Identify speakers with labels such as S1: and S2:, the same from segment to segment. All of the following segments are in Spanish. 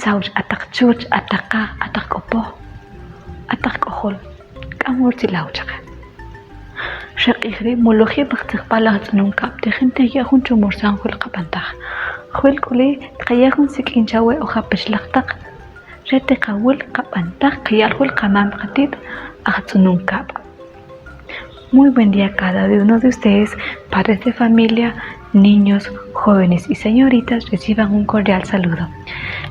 S1: sauch atak chuch ataka atak opo atak ohol kamur tilauchaka shaqihri mologi baqtiqpala nunca de gente ya junto morsan hol qapanta hol kuli qayahun sikinchawe oja peshlaqtaq rete qawul qapanta qayal hol qamam qatit nunca. Muy buen día a cada uno de ustedes, padres de familia, niños, jóvenes y señoritas, reciban un cordial saludo.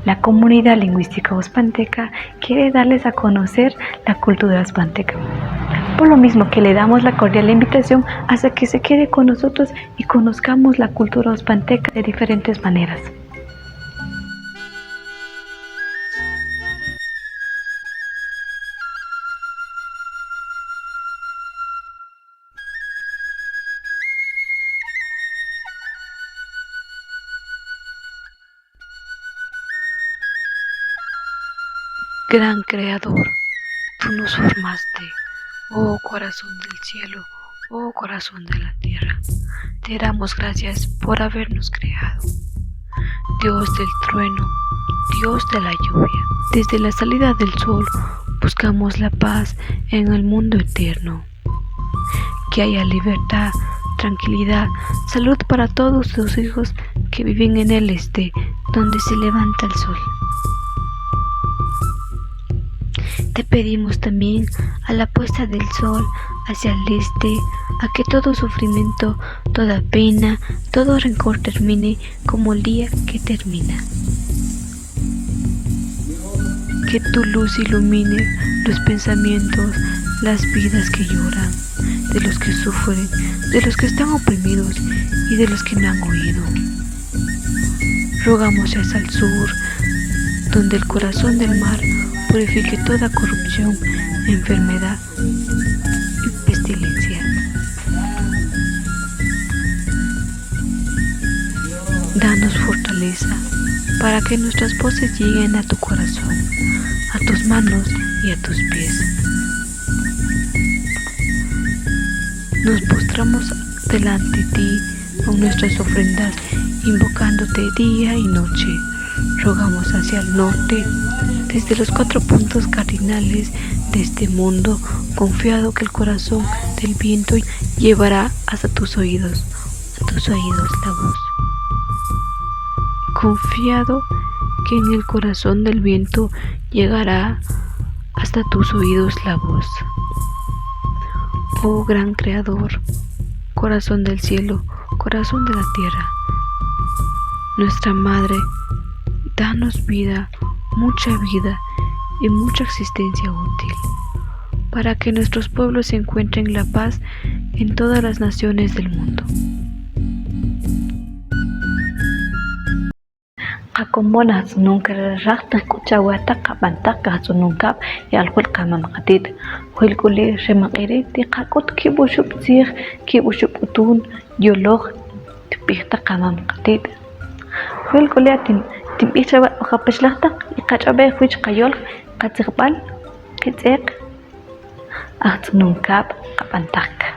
S1: La comunidad lingüística Uzpanteca quiere darles a conocer la cultura uzpanteca. Por lo mismo que le damos la cordial invitación hasta que se quede con nosotros y conozcamos la cultura uzpanteca de diferentes maneras. Gran Creador, tú nos formaste, oh corazón del cielo, oh corazón de la tierra. Te damos gracias por habernos creado. Dios del trueno, Dios de la lluvia. Desde la salida del sol buscamos la paz en el mundo eterno. Que haya libertad, tranquilidad, salud para todos tus hijos que viven en el este, donde se levanta el sol. Te pedimos también a la puesta del sol hacia el este, a que todo sufrimiento, toda pena, todo rencor termine como el día que termina. Que tu luz ilumine los pensamientos, las vidas que lloran, de los que sufren, de los que están oprimidos y de los que no han oído. Rogamos hacia el sur, donde el corazón del mar purifique toda corrupción, enfermedad y pestilencia. Danos fortaleza para que nuestras voces lleguen a tu corazón, a tus manos y a tus pies. Nos postramos delante de ti con nuestras ofrendas, invocándote día y noche. Rogamos hacia el norte, desde los 4 puntos cardinales de este mundo, confiado que el corazón del viento llevará hasta tus oídos la voz. Confiado que en el corazón del viento llegará hasta tus oídos la voz. Oh gran Creador, corazón del cielo, corazón de la tierra, nuestra Madre, danos vida, mucha vida y mucha existencia útil, para que nuestros pueblos encuentren la paz en todas las naciones del mundo. Qakomona nunca raqta kuchawata qabantaka nunca y alquil qamamqatit huilkuli remaqiri tiqakut kibushupsig kibushuputun yolog tipihta qamamqatit huilkuli timbihchawa uqapashlaqta iqach'abay huich qayol qatsiqb'al kitz'iq nunca qabantaka.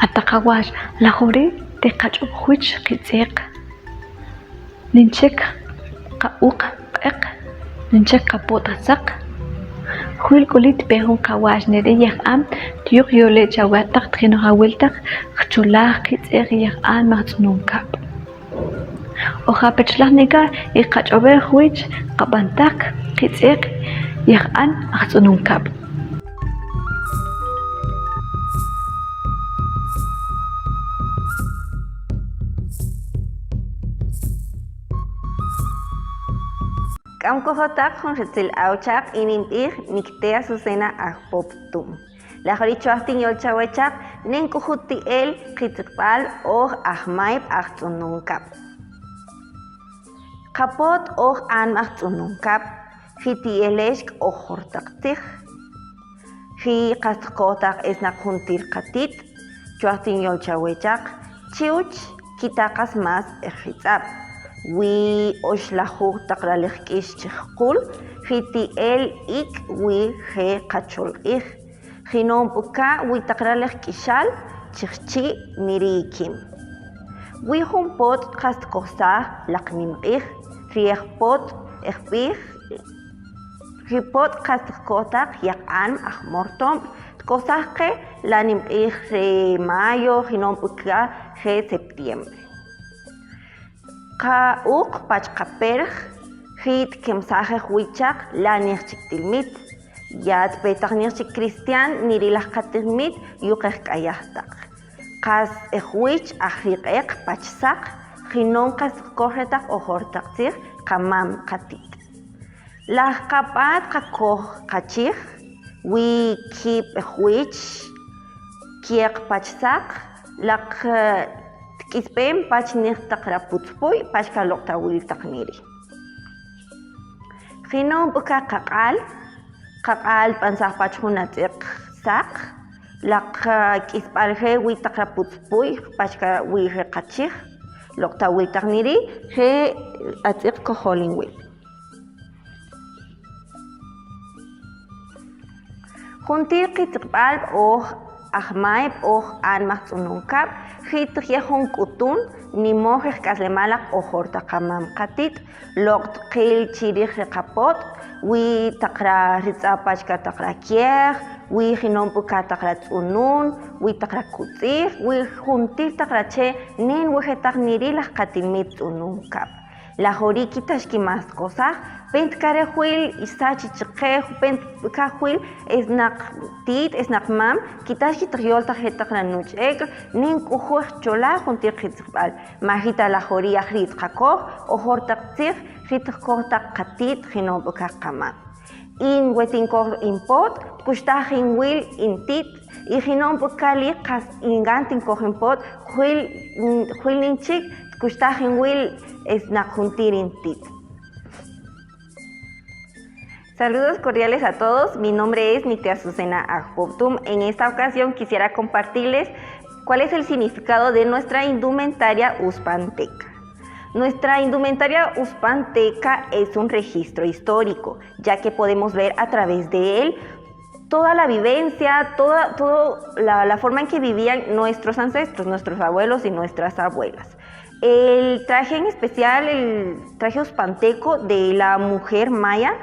S1: Ataqawash lahori te qach'up huich qitziq. Ninchik qa'uq q'eq. Ninchik qapotasaq. Huil kulit behun qawash nere yaq'am tiyuq yole chawataq tqino hawiltaq qchulaj qitziq yaq'an maqtz'ununkap. Oja pechlajnika iqach'obe huich qabantaq qitziq yaq'an maqtz'ununkap.
S2: Kamkojotak Jonretzil Auchak inimpij Niktea Susena Ajpoptum. La Jorichuachtin Yolchawechak Nenkujuti el Kitzpal or Ahmaib Achtununkap. Kapot or An Achtununkap. Hiti Elesk o Hortaktich. Hi Kastkotak Esnakuntir Katit. Chuachtin Yolchawechak. Chiuch Kitakas Mas Ejitzap. Wi oshlahuk takralih kish chikul, hiti el ik wi he kachol ik. Hinom puka wi takralih kishal chikchi nirikim. Wi humpot kast kosa laknim ik, riech pot ekpich. Hipot kast kotak yak an ahmortom, kosake lanim ik re mayo, hinom puka he septiembre. Ka uk pachkaperj, hit kemsaje huichak la nirchiktilmit. Yat petag nirchik cristian nirilah katilmit yukek kayahtak. Kas ehuich ahriqek pachsak, hinon kas kohetak ohortaktir kamam katit. Lah kapat kakoh kachich, wi kip ehuich kiek pachsak, lak Kispem pach nirtakra putzpuy pach kalokta wil takniri. Hinom buka kakal pansah pach hunatik sak, lak kispalhe wil takra putzpuy pach ka wil rekachich, lokta wil takniri he atik koholin wil. Juntir kitzpal Ahmaib an maqtz'ununkap hit yehun kutun nimojej kaslemalak ohortakamam katit loqt qil chirij riqapot wi taqra ritz'apachka taqra kiej wi hinom puka taqra tz'unun wi taqra kutz'ij wi juntir taqra che nen wejetaq nirilaj qatimit tz'ununkap la joriki tashkimas kosaj pent karehuil isachi chiqej pent kahuil esnaq tit esnaq mam kitashi triol tarjeta nuch ek nin kujuj chola juntir qitzbal majita la joria rit qakoj o hortaqtir rit qota qatit hinom qaqama in wetin kor import kushtajin wil intit y hinom kali qas ingantin kor import huil ninchik kushtajin wil esnaq juntir intit. Saludos cordiales a todos, mi nombre es Niktea Susena Ajpoptum. En esta ocasión quisiera compartirles cuál es el significado de nuestra indumentaria uspanteca. Nuestra indumentaria uspanteca es un registro histórico, ya que podemos ver a través de él toda la vivencia, toda la forma en que vivían nuestros ancestros, nuestros abuelos y nuestras abuelas. El traje en especial, el traje uspanteco de la mujer maya,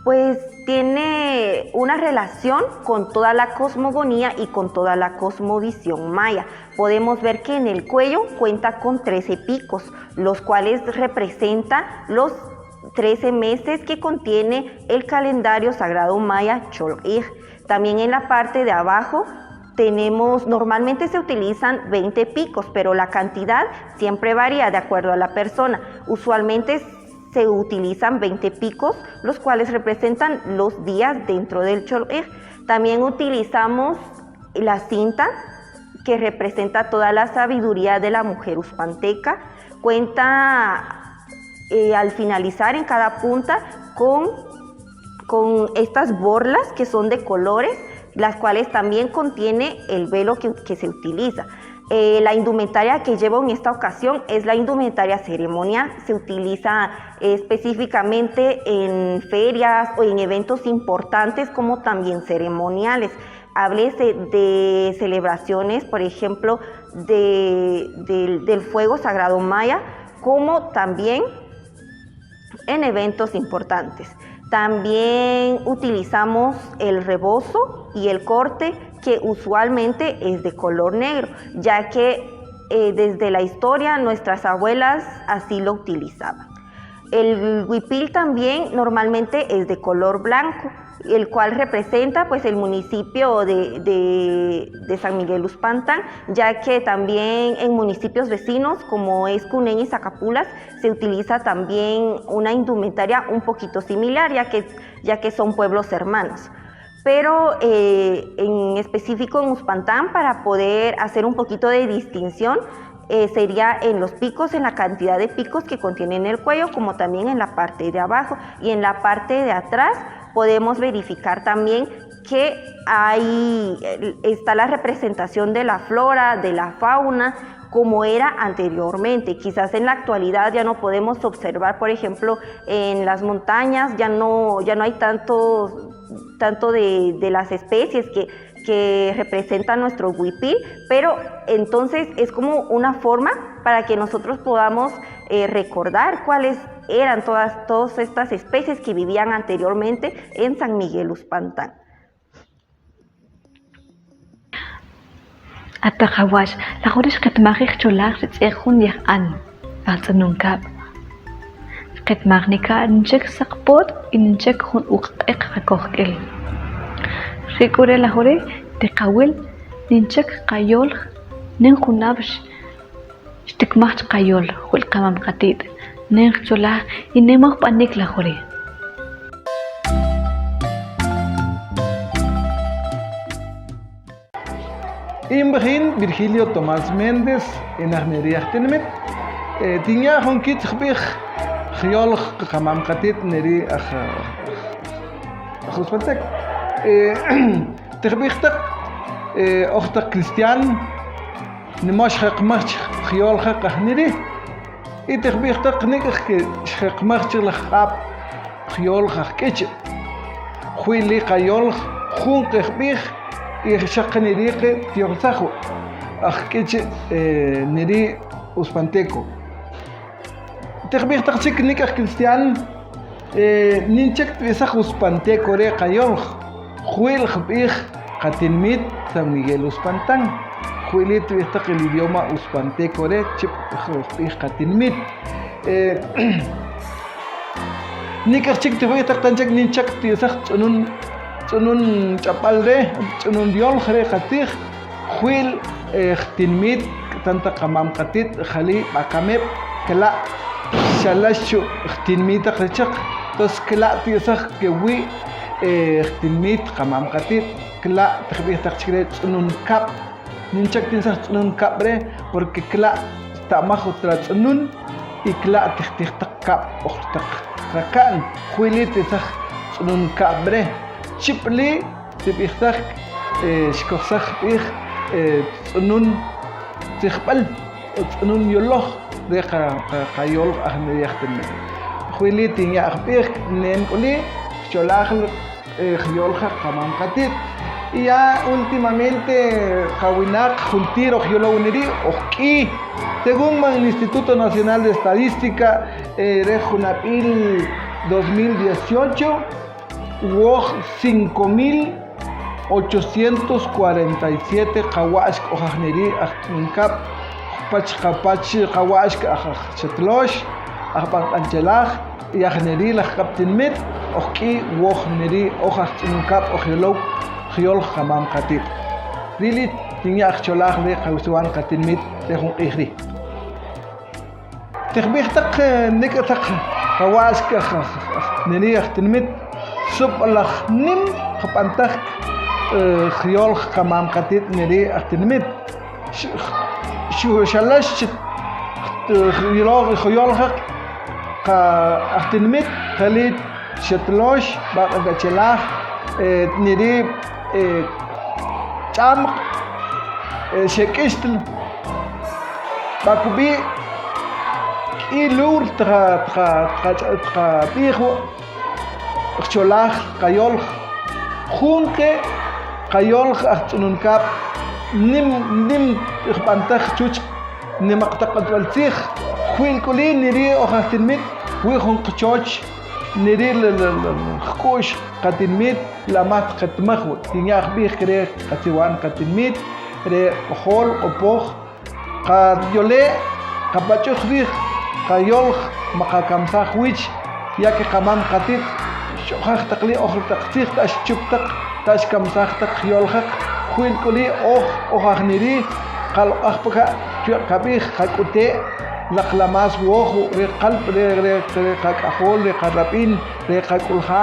S2: pues tiene una relación con toda la cosmogonía y con toda la cosmovisión maya. Podemos ver que en el cuello cuenta con 13 picos, los cuales representan los 13 meses que contiene el calendario sagrado maya Chol'ij. También en la parte de abajo normalmente se utilizan 20 picos, pero la cantidad siempre varía de acuerdo a la persona. Usualmente se utilizan 20 picos, los cuales representan los días dentro del Chol'ij. También utilizamos la cinta, que representa toda la sabiduría de la mujer uspanteca. Cuenta al finalizar en cada punta con estas borlas que son de colores, las cuales también contiene el velo que se utiliza. La indumentaria que llevo en esta ocasión es la indumentaria ceremonial. Se utiliza específicamente en ferias o en eventos importantes como también ceremoniales. Háblese de celebraciones, por ejemplo, del fuego sagrado maya, como también en eventos importantes. También utilizamos el rebozo y el corte, que usualmente es de color negro, ya que desde la historia nuestras abuelas así lo utilizaban. El huipil también normalmente es de color blanco, el cual representa pues el municipio de San Miguel Uspantán, ya que también en municipios vecinos como es Cunén y Zacapulas se utiliza también una indumentaria un poquito similar, ya que son pueblos hermanos. Pero en específico en Uspantán, para poder hacer un poquito de distinción, sería en los picos, en la cantidad de picos que contienen el cuello, como también en la parte de abajo. Y en la parte de atrás podemos verificar también que está la representación de la flora, de la fauna, como era anteriormente. Quizás en la actualidad ya no podemos observar, por ejemplo, en las montañas ya no hay tanto de las especies que representan nuestro huipil, pero entonces es como una forma para que nosotros podamos recordar cuáles eran todas estas especies que vivían anteriormente en San Miguel Uspantán.
S1: Atahawash, la jores katmagich cholach tzehun yahan, alzanunkab. Katmagnika nchek sakpot inchek hun uqek hakohkel. Rikure la jore te kawil ninchek qayol nin hunabsh shtikmach qayol hul kamam qatit nin cholah inemah panik la jore.
S3: Imberin Virgilio Tomás Méndez en Arnería Tenemet. Tiña Honkit Hbich Giol Kamam Katit Neri Ajuspatek. Terbichtak Ochtak Cristian Nimosh Hakmach Giol Hakaneri. Y terbichtak Nikak Hakmach Lachab Giol Hakech. Huili Kayol Hun Terbich. يشق نريق تيغسخو أخكيش نري أسبانتيكو تخبير تقشك نيكا كريستيان نينشك تيسخ أسبانتيكو ريقا يوم خويل خبيخ قتنميت سان ميغيل أسبانتان خويلي تيسخ الإديوما أسبانتيكو ريق شب خبيخ قتنميت نيكا شك تبغي تقتنشك نينشك تيسخ تنون chapalde تنون diol خري خطيخ خويل اختنميت تنتا قمام قتيت خلي باكامب كلا شلاشو اختنميت خريشق تس كلا تيسخ كوي اختنميت قمام قتيت كلا تخبيه تخشكري تنون كاب نينشك تنسخ تنون كاب ري porque كلا تامخو ترا تنون يكلا تختيخ تقاب اختق ركان خويلي تسخ تنون كاب ري شبلي تبيختك شكوسخ بيخ تنون تخبل تنون يلوخ ديقا قيول أهل يختم خويلي تنيا أخبيخ نين قولي شولاخل خيولخ قمام قتيت ya últimamente Jawinak Juntiro Gioloneri Oki según el Instituto Nacional de Estadística de Junapil 2018 hubo 5,847 kawash ojajneri ajninkap pachkapach kawash ajchetlosh ajpanchalah y ajneri la kaptinmit oki wojneri ojajninkap ojilok jiol jamam katit rili tinya ajcholah de kawsuan katinmit de jun ihri تخبيختك نكتك kawash ajneri ajtinmit subalach nim kapantak خيول كمام قتيت نري أختنمت شو شلش خيول حق أختنمت خليت شتلوش بقى جلاح نري جام شكستل bakubi ilur tra bijo cholaj kayol junke kayol ahtununkap nim pantaj chuch nimaqtaqatwaltij kwin kulin niri ojastinmit wijun qchoch niri khkush qatinmit lamat qatmajw tinyaj bij kre qatiwan qatinmit re hol opoj qayole qapachuj rij qayol maqakamsaj wich yaki qamam qatit shoqaj taqli ojr taqtij tash chuptaq tash kamsaj taq yolhaq kwin kuli ojajniri qalqajpaka kabij qak'ute laqlamas woju re qalb re qak'ajol re qarrab'in re qak'ulja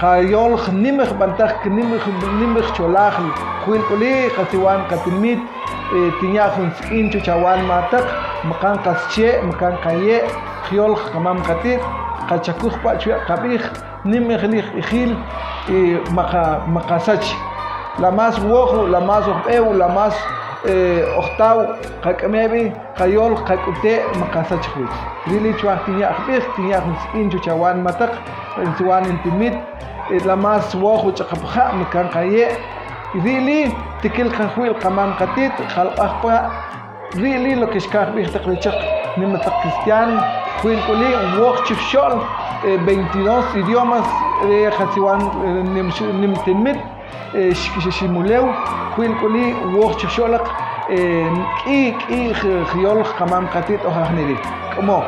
S3: qayol nimej b'antaj nimej cholaj kwin kuli qasiwan qatinmit tinya jun sik'in chuchawan mataq maqan qasche maqan qaye qyol qamam qatit qachakuj pa qabij nimej lij ijil maqasach la más wojo, la más ojew, la más octav, qak'mebi, qayol, qak'ute, maqasachwich. Rili chuaj tiñaj b'ij, tiñaj inchu chawan mataq, insuwan intimit, la más wojo chaqapja, mekan qaye. Rili tikil qanjwil qamam qatit, qalqajpa, rili lo que xkaj b'ij taqlichaq nimataq cristian, huil kuli, woj chifxol, 22 idiomas, qasiwan nimtinmit, shimulew kwin kuli woj chxolaq k'i khiyol qamam qatit ojajniri como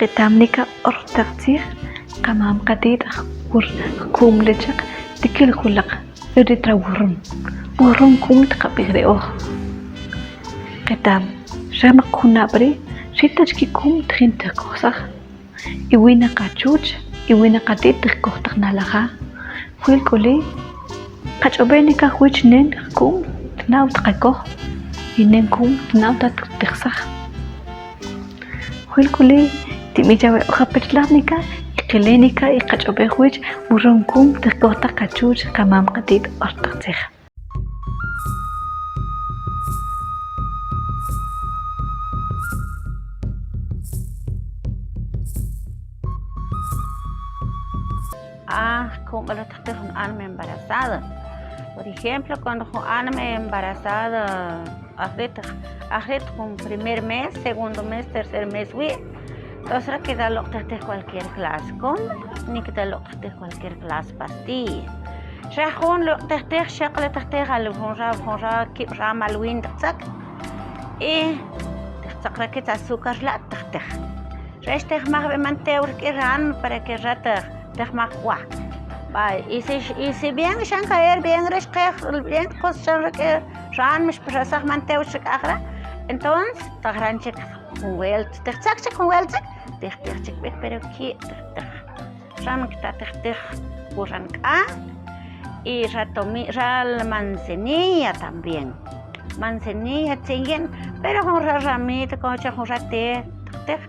S1: قتامنك أرتقتيخ قمام قديد أخور كوم لجق تكل كلق يريد ورم كوم تقبيغري أوه قتام رمق كنا بري شيتاجكي كوم تخين تكوسخ إوينا قاچوج إوينا قديد تخكوخ تخنا لغا خويل كولي قاچوبينيكا خويج نين كوم تناو تقاكوخ ينين كوم تناو تخسخ خويل كولي تميجاوي أخبرتلانيكا إقلينيكا إقاچوبي خويج ورم كوم تخكوخ تقاچوج قمام قديد أرتقتيخ
S4: Como lo traté con alma embarazada. Por ejemplo, cuando con alma embarazada, ahorita con primer mes, segundo mes, tercer mes, entonces que da lo traté cualquier clase con, ni que da lo traté cualquier clase pastilla. Ya con lo traté, ya que lo traté al que ya malwin tsak, y tsak que azúcar la traté. Ya este más de mantener que ran para que ya te más guau. Y si bien شان كاير bien رشقة bien كوسشان رك شان مش براسخ منتي وشك آخره entonces تغرانشك ويلت تختك ويلتك تختك بيك بريكي تختك شان كتا تختك ورانك y ya la manzanilla también manzanilla tienen pero con ramita con chocolate تختك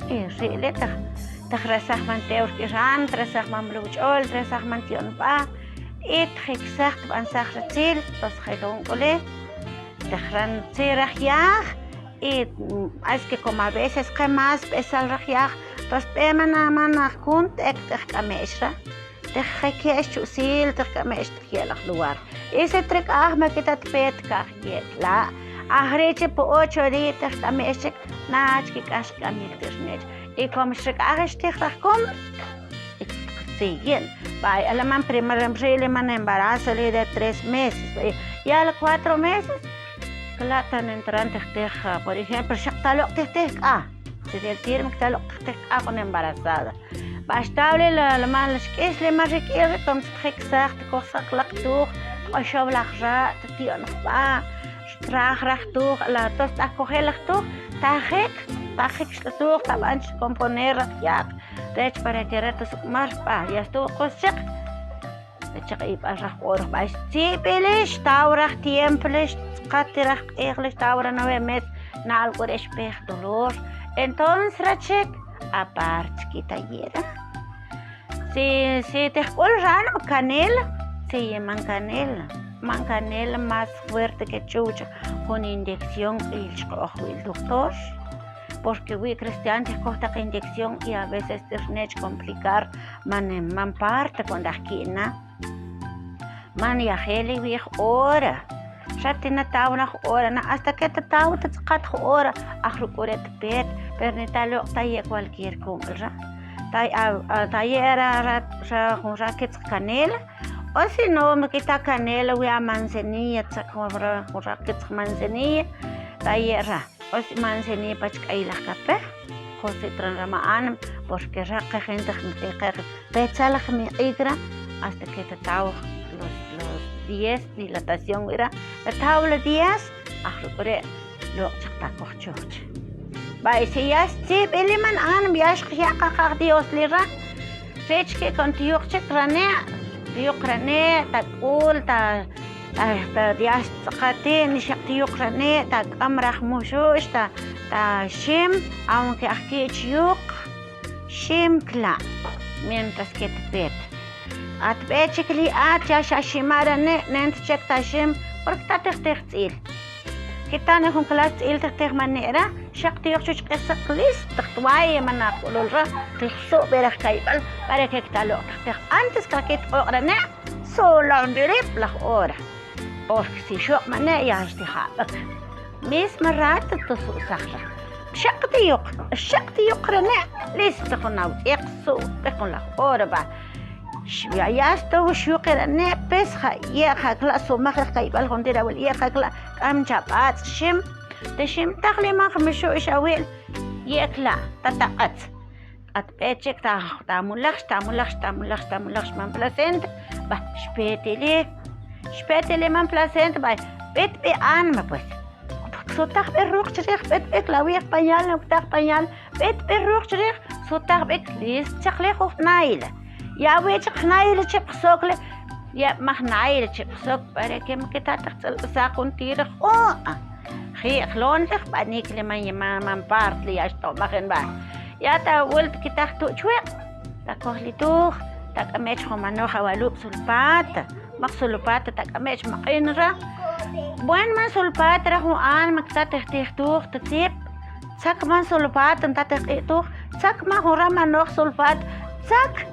S4: y ريلتك تخرسخ من تاور كيران ترسخ من بلوج أول ترسخ من تيون با تخيكسخ تبان سخر تيل تسخيلون قولي تخران تيرخ ياخ es que como a veces que más pesa el rajiaj تسبيمنا من كنت تخكمشرا تخكيش تسيل تخكمش تخيل خلوار ese trick ما كده تبيت كاخيت لا أخريتي بوچو دي تخكمشك ناچ كاش كاميك ترنيج y como se hace con siguen a la man primero man embarazo de 3 meses y a los 4 meses claro tan entrante por ejemplo shaqtalo se tiene que talo con embarazada bastable la man que es le más requiere como se exakt cosa clactur o shoblachra tion ba trachtur la tos acogelachtur tajek شتوق طبعا كومبونير ياق ريتش para que retos más pa ya estuvo cosech تشقيب أشرح أورخ باش تيبلش تاورخ تيمبلش قاترخ إغلش تاورا 9 meses نال قريش بيخ dolor entonces rachek aparte kita yera si te قول رانو canela se llaman canela más fuerte que chucha con inyección y el doctor porque we cristianos costa que inyección y a veces es complicar man parte con la esquina man ya heli we hora شاتنا تاونا hora hasta que te tau te qat hora akhru koret pet per ni talo tay cualquier cosa tay era ra que canela o si no me quita canela we a manzanilla tsakora que manzanilla tay era os manzanilla pachkay la café jose tranramaan porque raqa gente petsalaj mi igra hasta que te tau los 10 dilatación era la tabla 10 akhre lo chaqta qochch ba si ya si beliman an biash khiaqa qadios lira sech que contigo chekrane يقرني تقول تا دياش تقاتين نشقتي يقرني تا أمرخ موشوش تا شيم aunque أحكي يوق شيم كلا mientras que te pet أتبعتك لي يا شاشيمارا ننت شك تاشم برك تختيل كتاني هون كلاس تقيل تختيل من نقرا شق تيوش قصة ليس تختواي من نقول الرا تخسو برخ كيبل برك كتالو تختيل أنت سكاكيت أقرنا سولون دريب لخ أورا أوركسي شو من يا اشتخابك ميس مرات تتصو صخرة الشق تيقرنا ليس تخناو يقصو تخن لخ أورا با ياستو شو قرنا بس يا كلاس وما كيبل هون ديرا ولا يا كلا أم جابات شم تشم تخلي ما خمشو إشاويل يكلا تتقط أتبعتك تعملخش من بلاسنت با شبيتي لي من بلاسنت با بيت بي آنما بس صوتاق بالروح شريخ بيت بيك لاويق بانيال نبتاق بانيال بيت بالروح شريخ صوتاق بيك ليس تخلي خوف نايلة يا ويتك نايلة شبق سوكلي يا مخ نايلة شبق سوك بارك مكتا تختل ساقون تيرخ خي خلون لخ بانيك لمن بارت لي اشتو مخن با يا تا ولد كتاخ تو شوي تا كوخلي توخ تا كميش خمانو خوالوب سلبات مخ سلبات تا كميش مقينرا بوين من سلبات رهو آن مكتا تختيخ توخ تتيب ساك من سلبات انتا تختيخ توخ ساك ما هورا منوخ سلبات ساك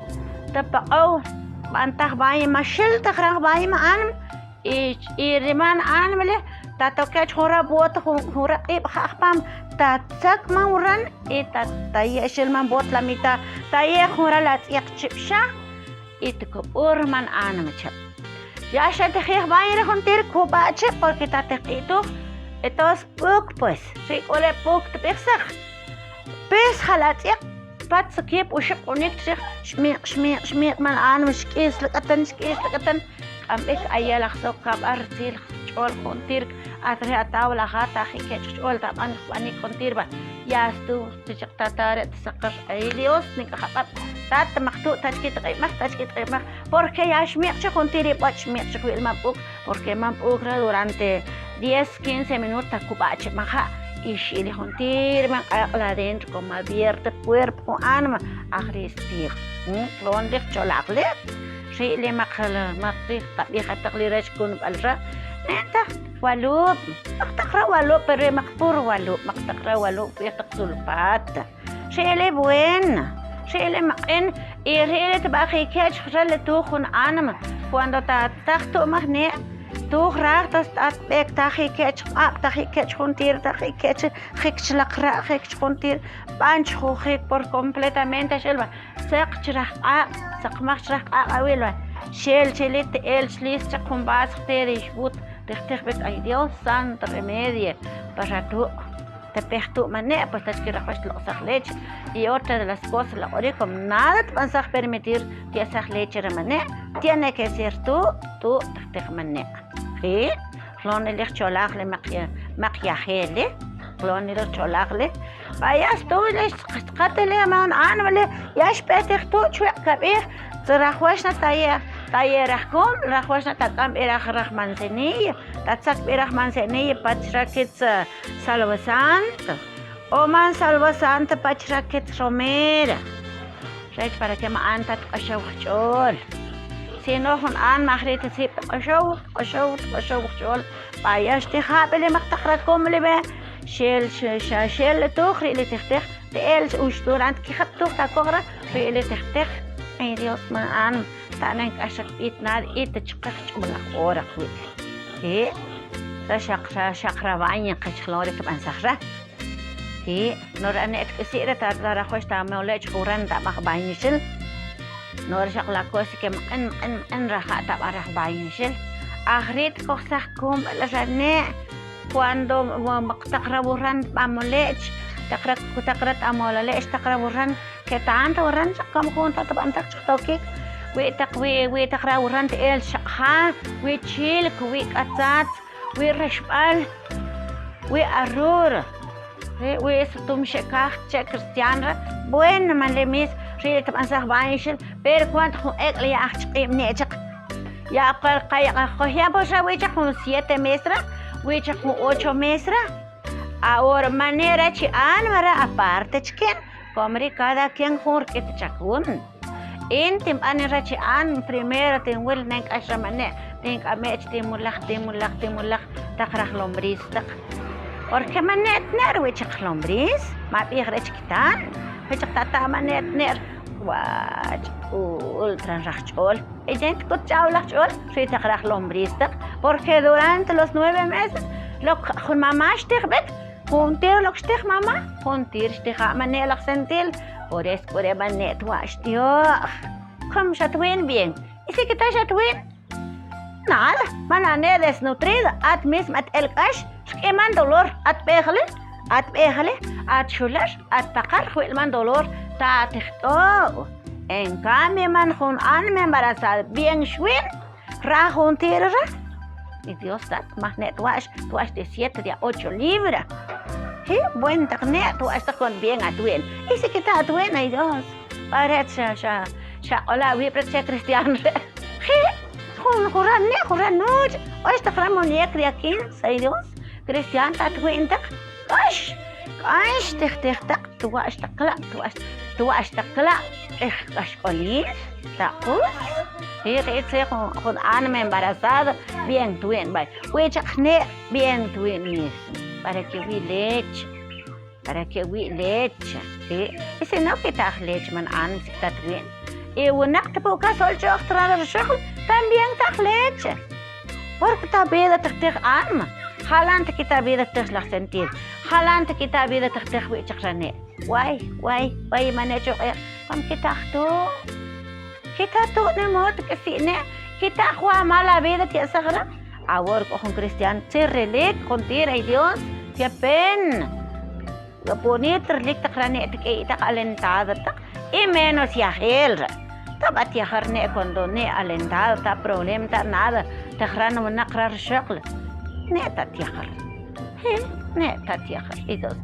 S4: تبقو بانتاخ باي ما شل تخرخ باي ما آنم إيرمان آنم له تاتوكاج هورا بوت هورا إب خاخبام تاتسك ما وران تايه شلمان بوت لميتا تايه هورا لات يقشبشا تكبور من آنا مچب يا شتخيخ باي رخون تير كوباچه porque تاتقيتو etos puk pues si ole puk تبخسخ بس خلات يق بات سكيب وشق ونكتشخ شميق من آنا مش كيس لقتن أم إك أيالك سوكاب أرتيل شول كونتير أتري أتاول أخاتا خيكش شول طبعا أني كونتير با ياستو تجق تاتار تسقر أيليوس نك خطب تات مختو تجكيت قيمة porque ya شميق كونتيري بات شميق شو المبوك porque مبوك durante 10-15 minutos tacubache maja y si le juntir man la dentro como abierto cuerpo alma agresif clon cholakle شيء اللي مقطي طبيعة تقليرش كون بالرا انت ولوب مقتقرا ولوب بري مقبور ولوب مقتقرا ولوب يتقصل بات شيء اللي بوين شيء اللي مقين اللي تبقى خيكاش خجل توخن عنما cuando تختو مغني توخ راغ تستأتبك تخيكاش تخيكاش خونتير تخيكاش خيكش لقراء خيكش خونتير بانش خو خيك por completamente شلبا ساق راح سقماش راح أويلوا شيل شليت شليس تكون باس ختيري شبوت تختخبت أي ديوس سانت ريميديا para tú te pechtu mané pues te quiero pues lo sag leche y otra de las cosas la orico nada te vas a permitir que sag leche mané tiene que ser tú te mané ¿sí? Clon el cholagle maquillaje clon el cholagle vaya estoy les قتلي من أنا ولا ياش بتختو شو كبير تراخوشنا تايه رحكم راخوشنا تكام إرخ منزنية تتسك إرخ منزنية بتشركت سالوسانت أو من سالوسانت بتشركت روميرا شايف para que ما أنت تقشوا شول سينوهن آن مخريت تسيب قشوا شول بايش تخابل مختخركم اللي شيل توخري اللي تختخ تقلش وشتور عند كي خطوخ تاكوغرا في اللي تختخ اي ديوس ما عن تانك اشك بيتنار اي تشقخ شبلا اورا خوي ايه شقرا بعين قشخلوري كبان سخرة ايه نور انا اتكسيرة تردار خوش تعملوش خوران تابخ بعينشل نور شقلا كوسي كم ان رخاء تابخ بعينشل اخريت كوخسخ كوم لجنة cuando تقربوران بعملش تقرت أموالش تقربوران كتانت وران كم كون تطبع أنت تشتوكيك وتقربوران تقل شقها وتشيلك وكتات ورشبال وأرور ويستم شكاخ كريستيان بوين من لميس شيء تبقى نسخ بعيشل بيركوانت خو أكل يا أخشقي منيجك يا أقل قيق خويا بوشا ويجك خو 7 meses ويجك خو 8 meses ahora manera chi anmara aparte chicken comri cada quien jur que te chacun Intim ani rachi an primero ten wil nek ashamane ten amech timulak takrah lombriz tak. Porque manet ner wechak lombriz, mat ihrech kitan, wechak tata manet ner. Waj ultra rachol. Ejent kut chaulachol, si takrah lombriz tak. Porque durante los 9 meses lo con mamá stirbet, juntir lo stig mamá, juntir stig manelak sentil. Por eso por manet wash tío. ¿Cómo chatwin bien? ¿Y si que está chatwin? Nada, manane desnutrida, at mismo at el cash, que man dolor, at pejale, at chulas, at pacar, que man dolor, ta tecto. En cambio, man con anime embarazada, bien schwin, rajun tierra. Y Dios dat, magnet wash, tú has de 7 de 8 libras. ¿Sí? Buen tacnet, tú estás con bien atwin. ¿Y si que está atwin, ay Dios? Parece, hola, voy a ser cristiano. ¿Sí? Juran noche. Hoy está Ramoniek de aquí, ¿sabes Dios? Cristiano, ¿te cuenta? ¡Ay! Tú has tacla. Olis, tacos. Y dice con ánima embarazada, bien twin, bye. Voy a bien twin mismo. Para que hubi leche. ¿Sí? Y si no quitas leche, man, ánima si está twin. Y una que poca sol yo también está leche. Porque está vida te alma. Jalante que está vida te la sentir. Jalante que está vida te huichacrane. Guay, manejo. Como que está tú ne mod que si ne kita juega mala vida te sagra. Ahora con cristiano se relic con tira y Dios te pen. Lo bonito relic te crane te está alentada y menos ya él. Tabat ya harne cuando ne alentado ta problema ta nada te crane una crar shakl. Ne ta tiajar. Ne ta tiajar y Dios.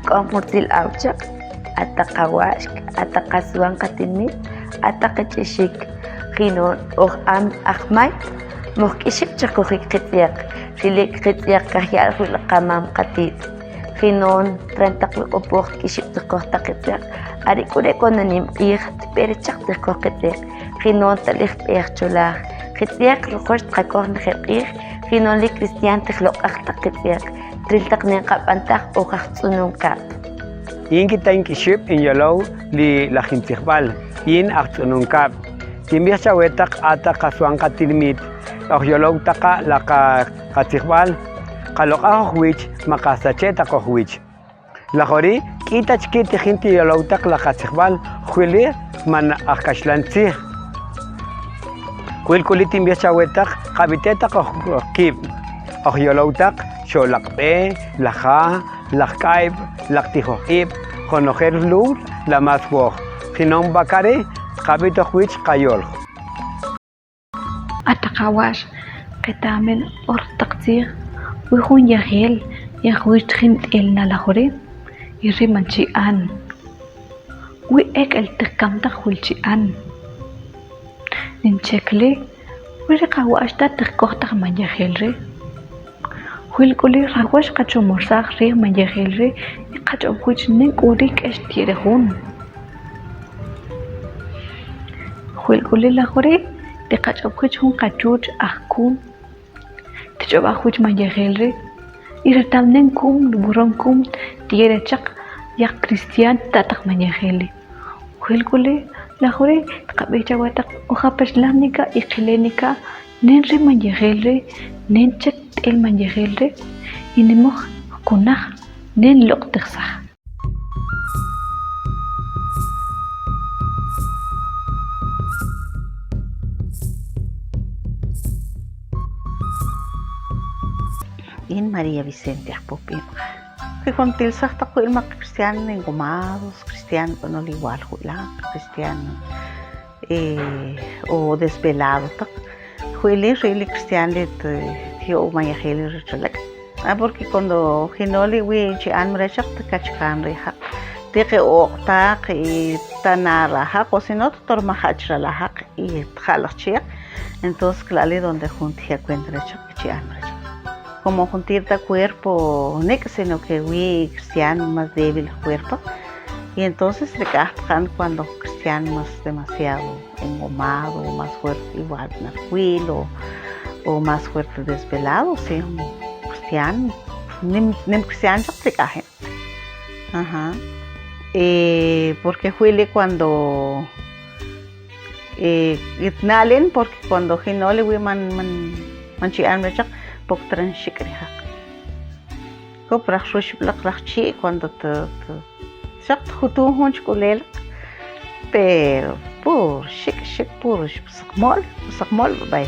S1: Komurtil awchak, ataqawashk, ataqasuan katinmit, ataqachishik, ginon am ahmay, mokishik chakujik kitiak, filik kitiak kahyal hulqamam katit, ginon trantak upok kishik tukohta kitiak, arikure konanim ir, perechak tukoh kitiak, ginon talik percholah, kitiak rukosh trakor nakir, ginon li kristian tiklok akta kitiak, triltak ng kapantak o kaksunong kap.
S5: In kita in kiship in yalaw li lakintikbal in aksunong kap. Timbia sa wetak ata kasuang katilmit o yalaw taka laka katikbal kalok ako which makasachet ako which. Lakori kita chkiti hinti yalaw tak lakatikbal huli man akashlansi. Kuil timbia sa wetak kabiteta ko kip o yalaw tak Xolakpe, Laja, Lakkaib, Laktijohib, Jonojer Lur, la más woj. Ginon Bakare, Kabito Huich Kayol.
S1: Atakawash, Ketamen, Ortaktir, Wihun Yahel, Yahuitrin el Nalahore, Irimanchi An. We ek el Tekamta Hulchi An. Ninchekle, Wirikawash that Tekotak Manyahelre. Huilkuli rawash kacho morsak re manyagelre kacho huich nen urik estiere hun. Huilkuli la hore de kacho huich hun kachuch ahkun. Tijoba huich manyagelre iratam nen kum buron kum tiere chak ya kristian tatak manyagele. Huilkuli la hore kabecha watak uhapeslanika iklenika nen re manyagelre nen chak el manyagelre inimog kunah nen lok tersah.
S6: In María Vicente Apopim. Que con tilsah taco el cristiano engomados, cristiano no igual julan, cristiano o desvelado tak. Juele really cristiano o mayaheli rechalak. Porque cuando hinoli we chian mrechak takachkan reha. Teke oktak y tanara hak o si no tormahachra la hak y jalachia. Entonces claro donde juntia cuenta rechak chian mrechak. como juntirta cuerpo, sino que we cristiano más débil el cuerpo. Y entonces recastan cuando cristiano más demasiado engomado, más fuerte, igual narquilo, o más fuerte desvelado, sí, un cristiano, ni cristiano se caje. Ajá. Porque huele cuando itnalen, porque cuando hinole we man chian rechak pok transhikriha. Ko prachshush blak rachchi cuando te shak hutu hunch kulel, pero pur shik pur sakmol bay.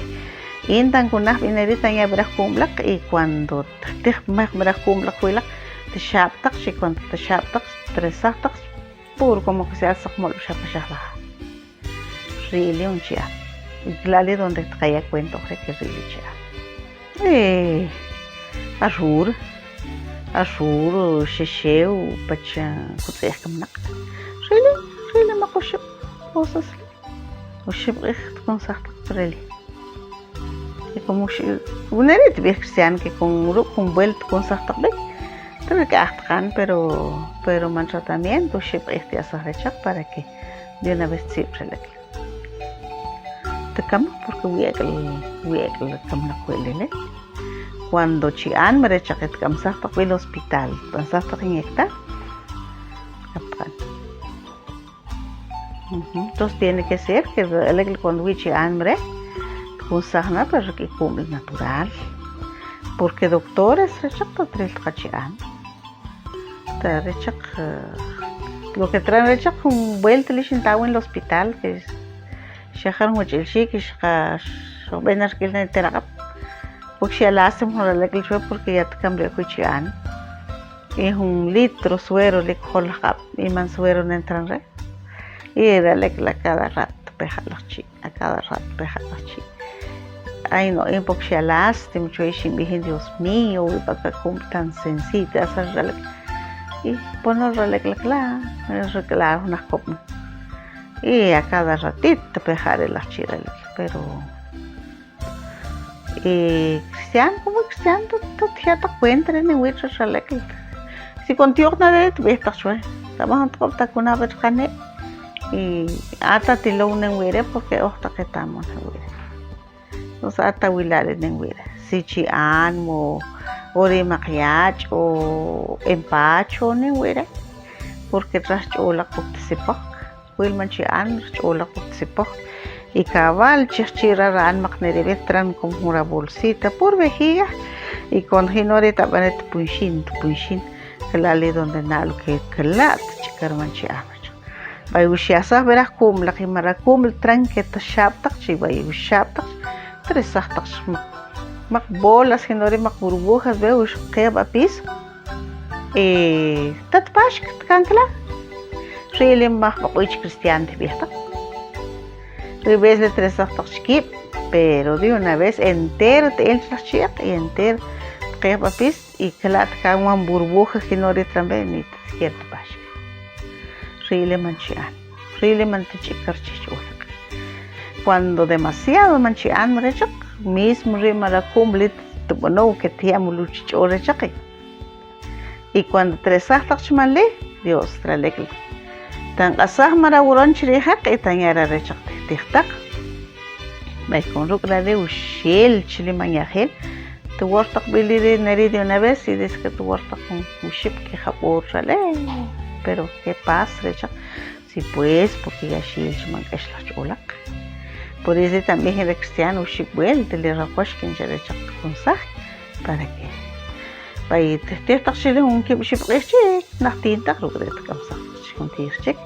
S6: Intan kunah binerita ya berakumblak y cuando te berakumblak huela te shaptak shi cuando te shaptak tresaktak pur como que se hace sakmol shapashaba. Really un chia. Y claro donde te caía cuento que really chia. Ashur shesheu pacha kuteh kamnak. Really makuship cosas. Uship con saktak really. Y como una vez ves cristiano que con vuelto con saktak be. Pero que actan pero man tratamiento ship hace rechak para que de una vez siempre le te cama porque voy a cama cuelele cuando chian me rechak et cam saktak el hospital tan saktak inyectar capaz entonces tiene que ser que el cuando we chian me con sahna pero que come natural porque doctores rechak tres chian lo que traen rechak un vuelta le sentado en el hospital que es shahar muchel shik shah benar que el terapia porque si alasem hola le que porque ya te cambió cuchian es un litro suero le colgap y man suero no entran re y era le que cada rato peja los chi a cada rato peja los chi ay no en porque si alasem mucho es bien Dios mío y para como tan sencilla hacer y poner reclar unas copas y a cada ratito pejar las chiras pero cristiano como cristiano tú te das cuenta en el hueso si contigo nada te ves estamos en contra con una persona y hasta te lo unen huere porque hasta que estamos en huere nos hasta huilar en huere si chian o de maquillaje o empacho en huere porque tras chola porque se paga el manchian chola porque se paga y cabal chichiraran macnerevetran con una bolsita por vejiga y con hinore tabanet punshin que la le donde nalo que clat chicar manchian bay ushasa verás cum la que maracum el tranque ta shaptak chi bay ushaptak tres saktak mak bolas hinore mak burbujas veo que va piso tatpash kankla really mak bakoich cristiano de vieta vez de tres saktak skip pero de una vez entero te entras chiak y entero que va piso y clat ka un burbuja hinore también ni cierto pash really manchian really mantichikar chichuak cuando demasiado manchian merechak mismo rimara cumplit bueno que te amo luchicho rechak y cuando tres saktak chmale Dios tralek tan asah mara uron chirihak y tan yara rechak tiktak bay con rukla de ushel chili mañajel tu wartak biliri nari de una vez y dice que tu wartak con uship que japor chale pero qué pasa rechak si pues porque ya shil chman kashla cholak por eso también el cristiano shibwel te le rakosh que ya rechak con sah para que bay te tachile un que shibreche nachtinta rukre kamsa chik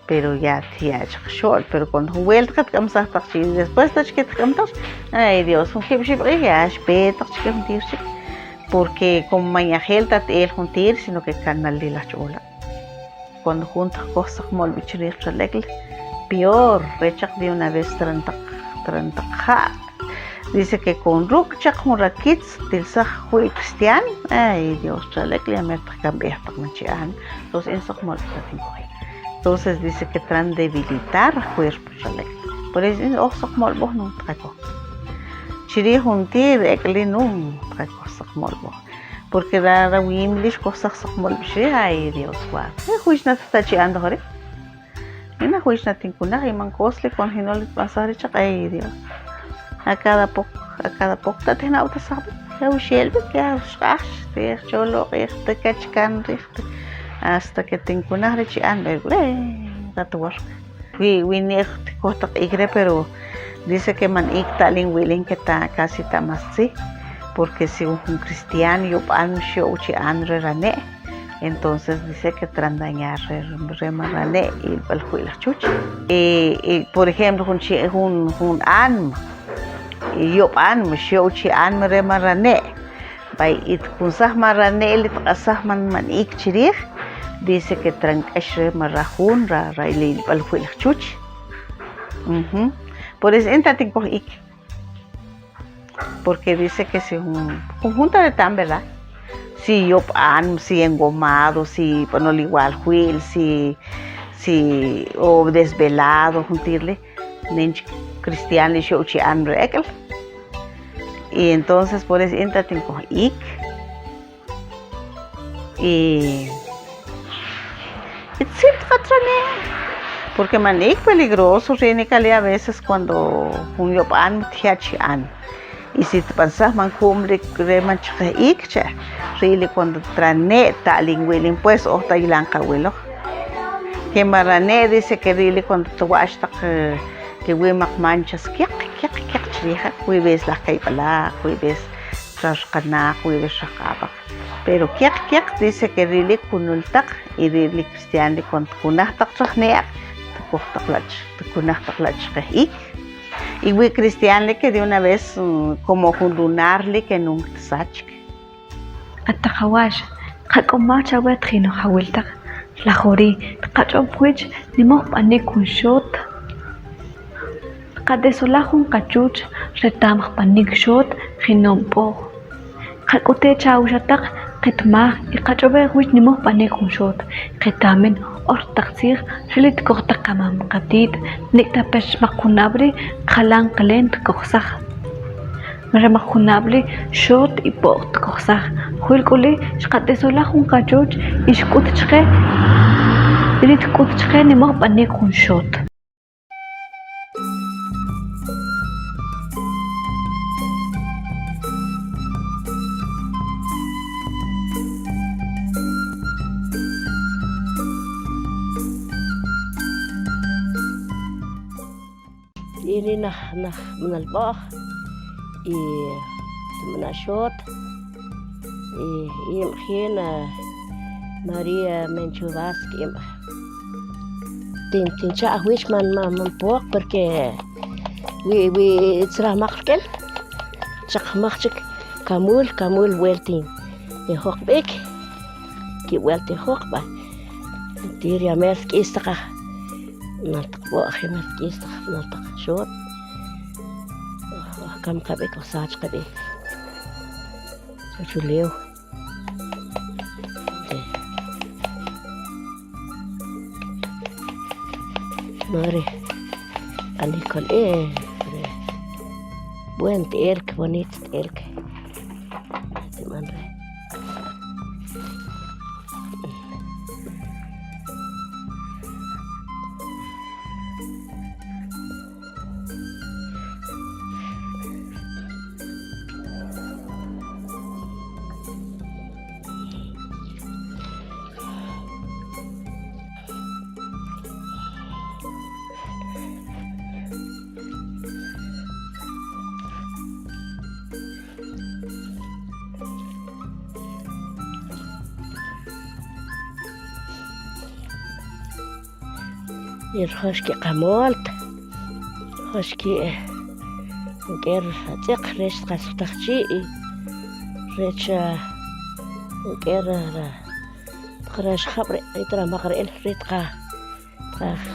S6: pero ya tía chol pero cuando vuelta kamsa tachile después de que kamtas ay Dios un que shibre ya speta chik porque como mañajel tat el juntir sino que canal de la chola cuando juntas cosas como el bichirir chalecle peor rechak de una vez 30 dice que con rukchak murakits del sahui cristiano ay Dios chalecle me cambiar para manchian los ensos mal entonces dice que tran debilitar cuerpo chalecle por eso osos mal vos no traco chiri juntir ekli no traco saksakmolbo. Porque rara wimlish ko saksakmolbo siya ay Dios wa. Huwis na tatachian do rin. Ina huwis natin kuna kay mangkosle kon hinolit pasari siya ay Dios. A cada poco tatin auto sabi. Kaya shelbe kaya shash. Kaya cholo kaya kachkan rifte. Hasta que tin kuna rin siya tatuwar. We need kotak igre pero dice que man iktaling willing que ta casi tamasi porque si un cristiano yo pan show chi andre rane entonces dice que trandañar remarane y el juila chuch y por ejemplo un an y yo pan show chi an remarane bay it kunsah marane lit asah man ik chirih dice que trancash marrajun ra el juila chuch por eso entratin con ik porque dice que si un conjunto de tan verdad si yo pan si engomado si bueno igual huil si o desvelado juntirle nench cristiano show chi an rekel y entonces por eso entratin con ik y it's porque manik peligroso tiene que a veces cuando un yopan tiachian y si te pensas man cumbre reman ikcha really cuando trane ta lingwilin pues o ta ilang kawilo que marane dice que really cuando te washta que we mak manchas kyak chriha we ves la kay pala we ves trashkana we ves shakabak pero kyak dice que really kunultak y really cristiano cuando kunahtak trahneak y we cristiano que de una vez como jundunarle que nunca sach
S1: التخواش قد ما شوات خينو حاولتك لخوري قد أبوج نموه بأني كون شوت قد سلاخون قجوج رتامخ بأني شوت خينو بو قد أتي شاوشتك قد ما يقجبه ويش نموه بأني كون شوت قدامن أرتقصير شلت كوختا كمان قديد نكتا بش مخونابري خلان قلين تكوخسخ مرة مخونابري شوت يبوغ تكوخسخ خويل كولي شقد سولاخون قجوج يشكوت تشخي يلي تكوت تشخي نموه بأني كون شوت
S7: ini nah menalbah menashot khina Maria Menchuvaski tin cha wish man pok porque we tsra makhkel chak makhchik kamul welting e hokbek ki welte hokba tiria merk istaka نطق واخي ما تكيس نطق شوط كم قبيك وصاج قبيك شو ليو ماري أني كل بوين تيرك بونيت تيرك تمانري يرخشكي قمولت خشكي نقر تيق ريش تخشي ريش نقر خرج خبر يترى مغرئ ريتقا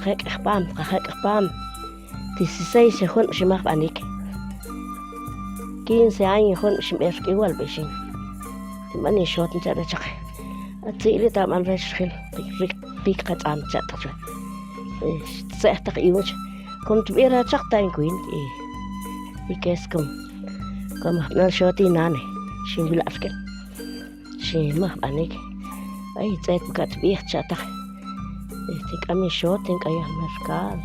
S7: خيك إخبام تسيسي سيخون مش مخب عنيك 15 años يخون مش ميرك إيوال بيشين تماني شوت نجد شخي أتسيلي تامان ريش خيل بيك قد عام جاتك شوي سأحتق إيوش كنت بيرا شخطين كوين إيه كيسكم كم نال شوتي ناني شين بالعفكن شين ما بانيك أي زيت بقت بيه شاتك تك أمي شوت تك أيه مركال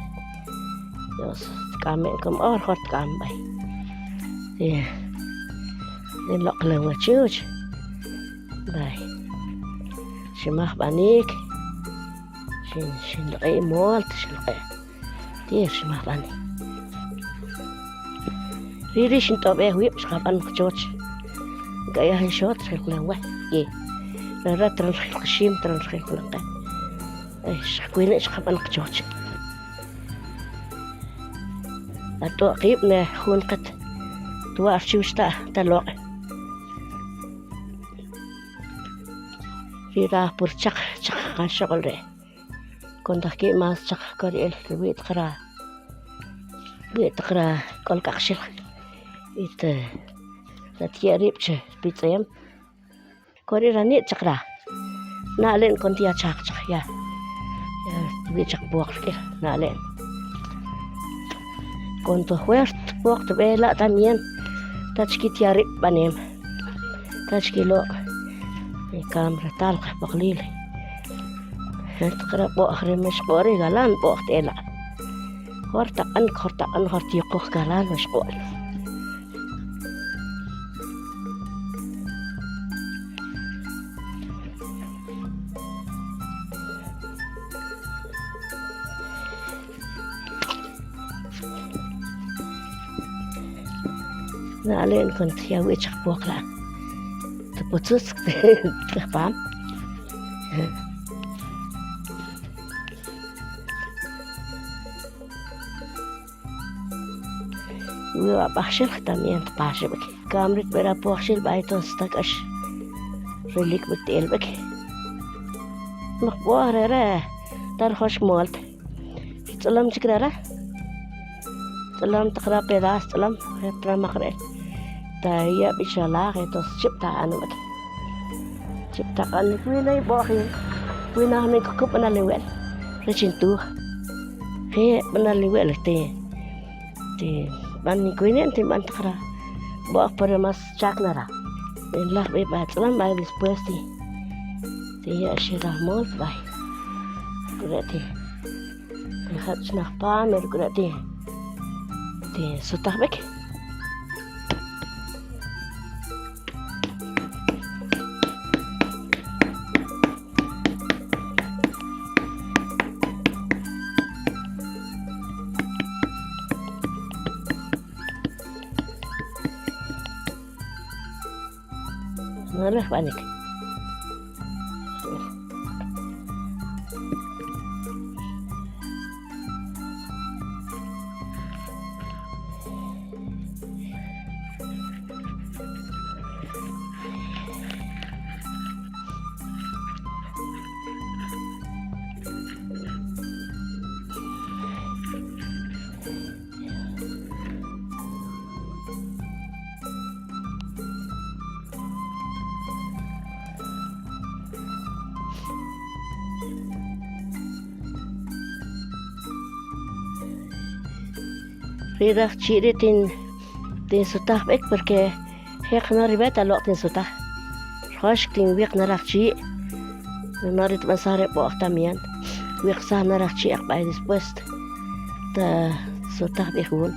S7: يوس كامل كم خرط كام باي لق لو تشوج باي شماخ بانيك شين لقي مولت شلقي دير شماخ باني ريري شين طبعه ويب شخاب أنك تشوج قايا هاي شوت خلق لوه يه رأى ترنخ الشيم ترنخ لقي إيش حكوينا إيش خاب أنك تشوج أتو قيبنا خون قد تو أرشيوش تلوقي ريرا برشق شق شغل ري كنت أحكي ما شق كوريل بيت قرا كل كخشل بيت تتياريبش بيت سيم كوري راني شقرا نالين كنت يا شق يا بيت شق بوق كده نالين كنت وقت وقت بلا تمين تشكي تياريب بنيم تشكي لو كاميرا طالقة بقليل تقرأ بو أخرى مش قوري غلان بو أخت إلا خورتا أن هرتيقوخ غلان مش قوري نالين كنت يا ويتش بوكلا تبوتس تفهم ويا بخشل ختامين تباشر بك كامرة برا بخشل بايتو استكش ريليك بتيل بك مخبوه راه ترخش مولت تسلم شكرا سلام تقرا بيداس سلام ترى مخرج تايا بيشالا itu ciptaan bak ciptaan kuinai bohin kuinah me kukup penaliwel recintu he penaliwel te ban kuinen te ban takra boh pada mas caknara lah be bat salam bay después te ya shira mol bay kurati hat snah pa mer kurati te sutah bek Narah panik. Rida ciri tin sutah bek porque hek nari beta lo tin sutah rosh tin wik narak ci nari tu masare po tamian wik sah narak ci ak bay después ta sutah bekun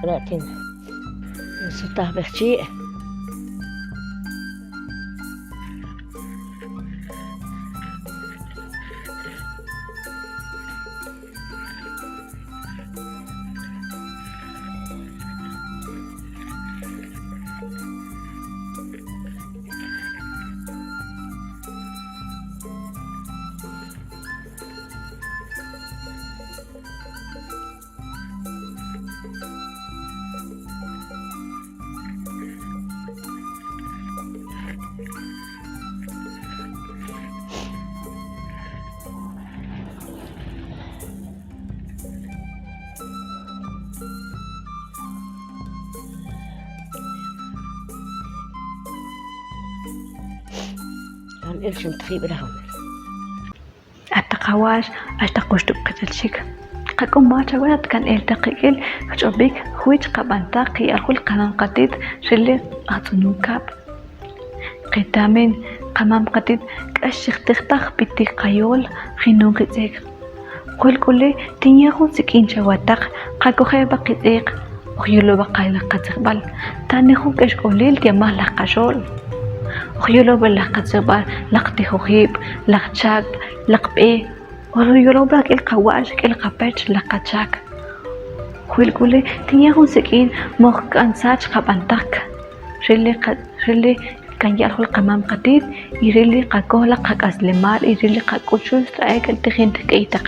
S7: Gratin sutah bekci kan el shuntahi birahomer.
S1: Ataqawash hasta qushtub qatalshik. Qakum macha wanat kan el taqiqil qachobik huich qabantaqi alqul qanan qatid shille atunukap. Qitamin qamam qatid qashtiqtaq piti qayol khinun qitsik. Qul kulli tinyahun sikin chawataq qakoje baqitsik. Ohyulo baqayla qatsiqbal tanihun kashqolil tiamah laqashol. Ohyulo balaqatsiqbal laqtihujib laqchak laqbe. Ohyulo bak el qawash el qapech laqachak. Qul kulli tinyahun sikin moq kansach qabantak. Shille kan yalhul qamam qatid irili qakola qaqaslemar irili qaquchus traek el tijin taqitaq.